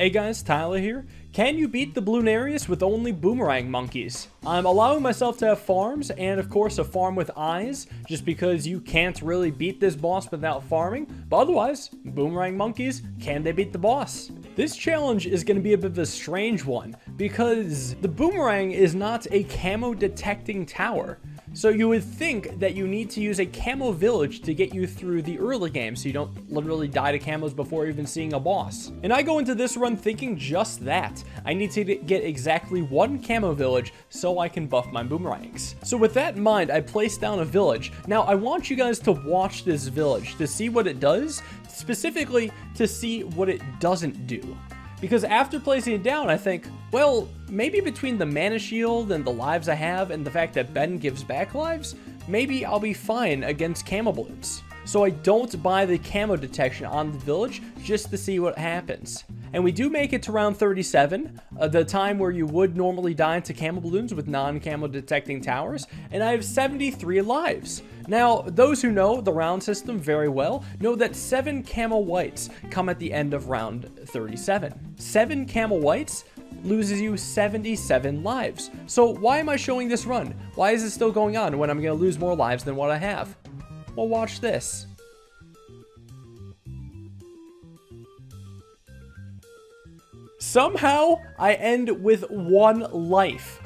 Hey guys, Tyler here. Can you beat the Bloonarius with only Boomerang monkeys? I'm allowing myself to have farms, and of course a farm with eyes, just because you can't really beat this boss without farming, but otherwise, Boomerang monkeys, can they beat the boss? This challenge is going to be a bit of a strange one, because the Boomerang is not a camo detecting tower. So you would think that you need to use a camo village to get you through the early game so you don't literally die to camos before even seeing a boss. And I go into this run thinking just that. I need to get exactly one camo village so I can buff my boomerangs. So with that in mind, I placed down a village. Now I want you guys to watch this village to see what it does, specifically to see what it doesn't do. Because after placing it down, I think, well, maybe between the mana shield and the lives I have and the fact that Ben gives back lives, maybe I'll be fine against camo balloons. So I don't buy the camo detection on the village just to see what happens. And we do make it to round 37, the time where you would normally die to camo balloons with non-camo detecting towers, and I have 73 lives. Now, those who know the round system very well know that 7 camo whites come at the end of round 37. 7 camo whites loses you 77 lives. So why am I showing this run? Why is it still going on when I'm going to lose more lives than what I have? Well, watch this. Somehow, I end with 1 life.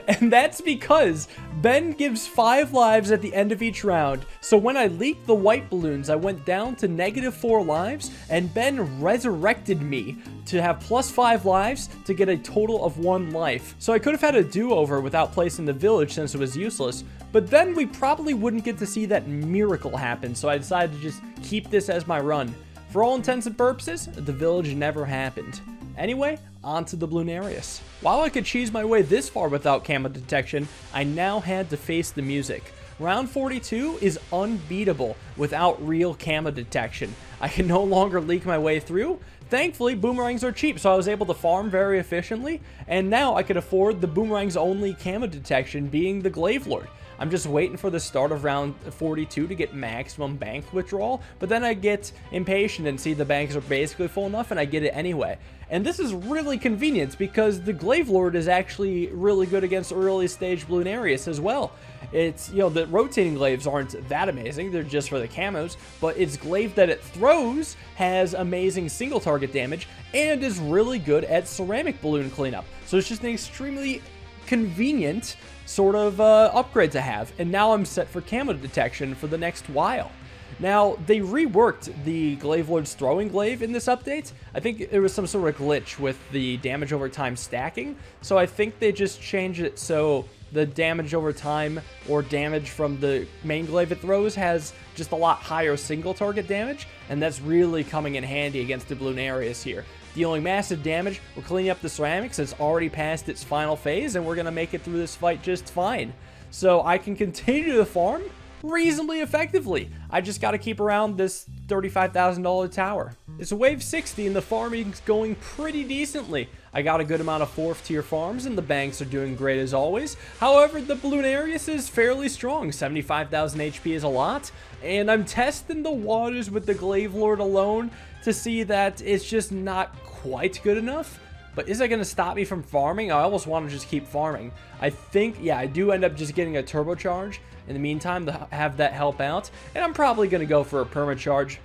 And that's because Ben gives 5 lives at the end of each round. So when I leaked the white balloons, I went down to -4 lives, and Ben resurrected me to have +5 lives to get a total of 1 life. So I could have had a do-over without placing the village since it was useless, but then we probably wouldn't get to see that miracle happen, so I decided to just keep this as my run. For all intents and purposes, the village never happened. Anyway, on to the Bloonarius. While I could cheese my way this far without camo detection, I now had to face the music. Round 42 is unbeatable without real camo detection. I can no longer leak my way through. Thankfully, boomerangs are cheap, so I was able to farm very efficiently, and now I could afford the boomerang's only camo detection being the Glaive Lord. I'm just waiting for the start of round 42 to get maximum bank withdrawal, but then I get impatient and see the banks are basically full enough and I get it anyway. And this is really convenient because the Glaive Lord is actually really good against early stage Bloonarius as well. It's, you know, the rotating glaives aren't that amazing, they're just for the camos, but its glaive that it throws has amazing single target damage and is really good at ceramic balloon cleanup. So it's just an extremely convenient sort of upgrade to have, and now I'm set for camo detection for the next while. Now, they reworked the Glaive Lord's throwing glaive in this update. I think there was some sort of glitch with the damage over time stacking, so I think they just changed it so the damage over time or damage from the main glaive it throws has just a lot higher single target damage, and that's really coming in handy against the Bloonarius here. Dealing massive damage, we're cleaning up the ceramics, it's already past its final phase, and we're going to make it through this fight just fine. So I can continue to farm reasonably effectively. I just got to keep around this $35,000 tower. It's wave 60 and the farming's going pretty decently. I got a good amount of 4th tier farms and the banks are doing great as always. However, the Bloonarius is fairly strong. 75,000 HP is a lot, and I'm testing the waters with the Glaive Lord alone to see that it's just not quite good enough. But is that going to stop me from farming? I almost want to just keep farming. I think, yeah, I do end up just getting a turbocharge in the meantime to have that help out. And I'm probably going to go for a permacharge.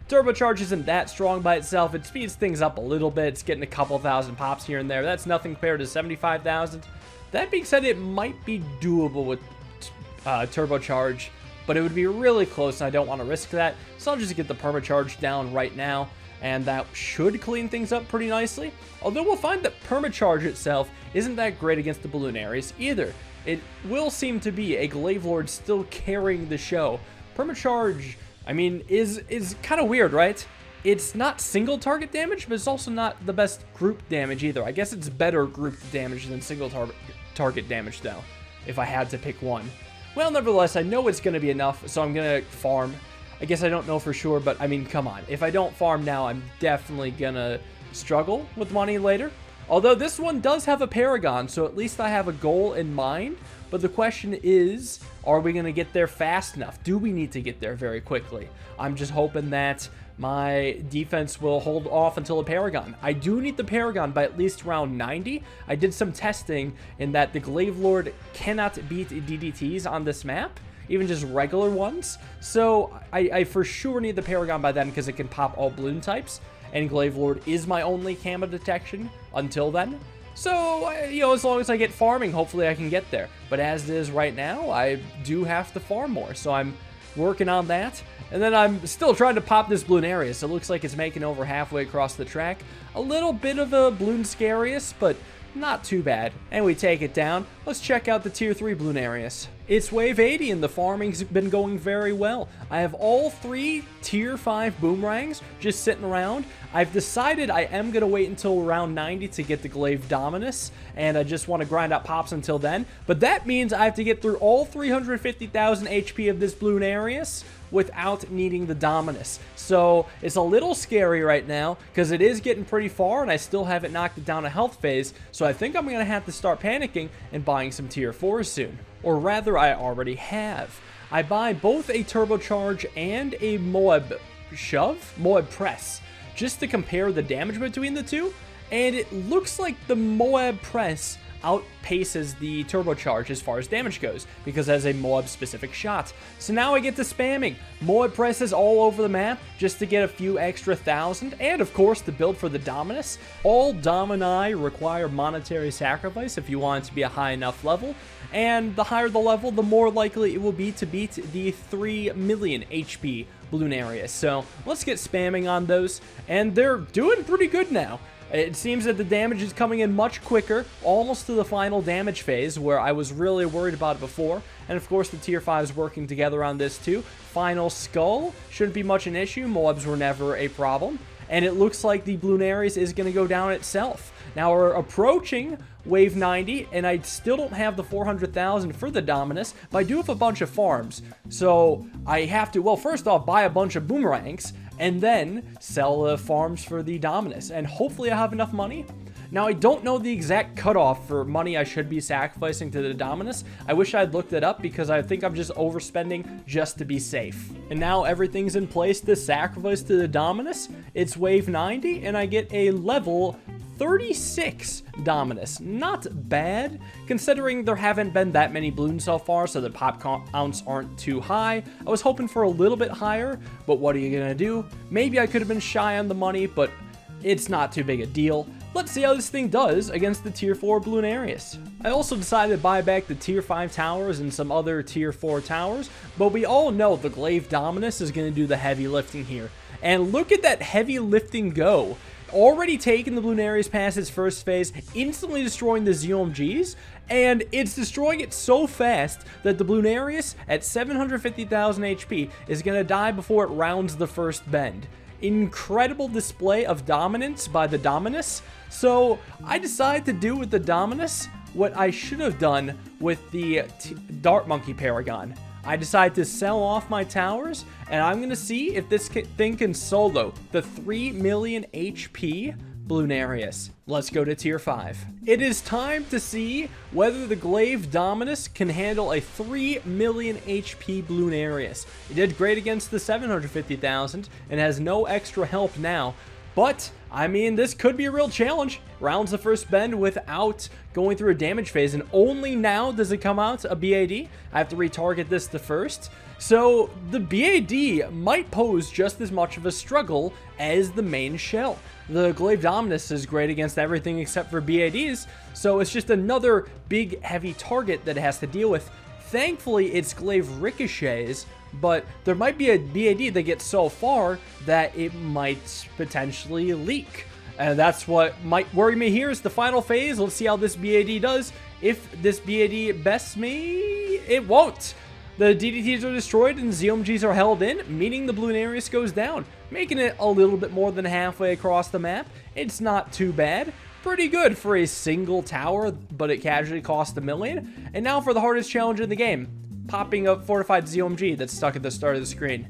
Turbocharge isn't that strong by itself. It speeds things up a little bit. It's getting a couple thousand pops here and there. That's nothing compared to 75,000. That being said, it might be doable with turbocharge, but it would be really close and I don't want to risk that. So I'll just get the permacharge down right now, and that should clean things up pretty nicely. Although we'll find that permacharge itself isn't that great against the Bloonarius either. It will seem to be a Glaive Lord still carrying the show. Permacharge, I mean, is kind of weird, right? It's not single target damage, but it's also not the best group damage either. I guess it's better grouped damage than single target damage though, if I had to pick one. Well, nevertheless, I know it's going to be enough, so I'm going to farm. I guess I don't know for sure, but I mean, come on. If I don't farm now, I'm definitely going to struggle with money later. Although this one does have a Paragon, so at least I have a goal in mind. But the question is, are we going to get there fast enough? Do we need to get there very quickly? I'm just hoping that my defense will hold off until the Paragon. I do need the Paragon by at least round 90. I did some testing in that the Glaive Lord cannot beat DDTs on this map, even just regular ones. So I for sure need the Paragon by then because it can pop all Bloon types, and Glaive Lord is my only camo detection until then. So, you know, as long as I get farming, hopefully I can get there. But as it is right now, I do have to farm more, so I'm working on that. And then I'm still trying to pop this Bloonarius. It looks like it's making over halfway across the track. A little bit of a Bloonscarius, but not too bad. And we take it down. Let's check out the tier 3 Bloonarius. It's wave 80 and the farming's been going very well. I have all 3 tier 5 Boomerangs just sitting around. I've decided I am going to wait until round 90 to get the Glaive Dominus, and I just want to grind out pops until then. But that means I have to get through all 350,000 HP of this Bloonarius without needing the Dominus. So it's a little scary right now because it is getting pretty far and I still haven't knocked it down a health phase. So I think I'm going to have to start panicking and buying some tier 4s soon. Or rather, I already have. I buy both a turbocharge and a Moab press, just to compare the damage between the two. And it looks like the Moab press outpaces the turbocharge as far as damage goes, because it has a Moab specific shot. So now I get to spamming Moab presses all over the map just to get a few extra thousand, and of course the build for the Dominus. All Domini require monetary sacrifice if you want it to be a high enough level, and the higher the level, the more likely it will be to beat the 3 million HP Bloonarius. So let's get spamming on those, and they're doing pretty good now. It seems that the damage is coming in much quicker, almost to the final damage phase, where I was really worried about it before. And of course the tier 5s working together on this too. Final skull shouldn't be much an issue. Moabs were never a problem. And it looks like the Bloonarius is going to go down itself. Now we're approaching wave 90, and I still don't have the 400,000 for the Dominus, but I do have a bunch of farms. So I have to, well, first off, buy a bunch of Boomerangs, and then sell the farms for the Dominus, and hopefully I have enough money. Now, I don't know the exact cutoff for money I should be sacrificing to the Dominus. I wish I'd looked it up because I think I'm just overspending just to be safe. And now everything's in place to sacrifice to the Dominus. It's wave 90, and I get a level 36 Dominus. Not bad, considering there haven't been that many Bloons so far, so the pop counts aren't too high. I was hoping for a little bit higher, but what are you gonna do? Maybe I could have been shy on the money, but it's not too big a deal. Let's see how this thing does against the tier 4 Bloonarius. I also decided to buy back the tier 5 towers and some other tier 4 towers, but we all know the Glaive Dominus is going to do the heavy lifting here. And look at that heavy lifting go. Already taken the Bloonarius past its first phase, instantly destroying the ZOMGs, and it's destroying it so fast that the Bloonarius at 750,000 HP is going to die before it rounds the first bend. Incredible display of dominance by the Dominus. So I decided to do with the Dominus what I should have done with the Dart Monkey Paragon. I decided to sell off my towers, and I'm going to see if this thing can solo the 3 million HP Bloonarius. Let's go to tier 5. It is time to see whether the Glaive Dominus can handle a 3 million HP Bloonarius. It did great against the 750,000 and has no extra help now. But, I mean, this could be a real challenge. Rounds the first bend without going through a damage phase, and only now does it come out a BAD. I have to retarget this the first. So, the BAD might pose just as much of a struggle as the main shell. The Glaive Dominus is great against everything except for BADs, so it's just another big, heavy target that it has to deal with. Thankfully, it's Glaive ricochets, but there might be a BAD that gets so far that it might potentially leak. And that's what might worry me here is the final phase. Let's see how this BAD does. If this BAD bests me, it won't. The DDTs are destroyed and ZOMGs are held in, meaning the Bloonarius goes down, making it a little bit more than halfway across the map. It's not too bad. Pretty good for a single tower, but it casually cost $1 million. And now for the hardest challenge in the game. Popping up fortified ZOMG that's stuck at the start of the screen.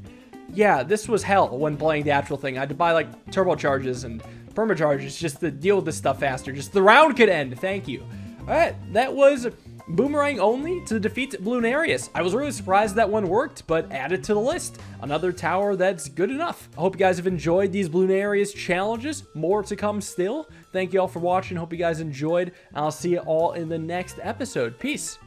Yeah, this was hell when playing the actual thing. I had to buy like turbocharges and permacharges just to deal with this stuff faster. Just the round could end. Thank you. Alright, that was Boomerang only to defeat Bloonarius. I was really surprised that one worked, but add it to the list. Another tower that's good enough. I hope you guys have enjoyed these Bloonarius challenges. More to come still. Thank you all for watching. Hope you guys enjoyed. I'll see you all in the next episode. Peace.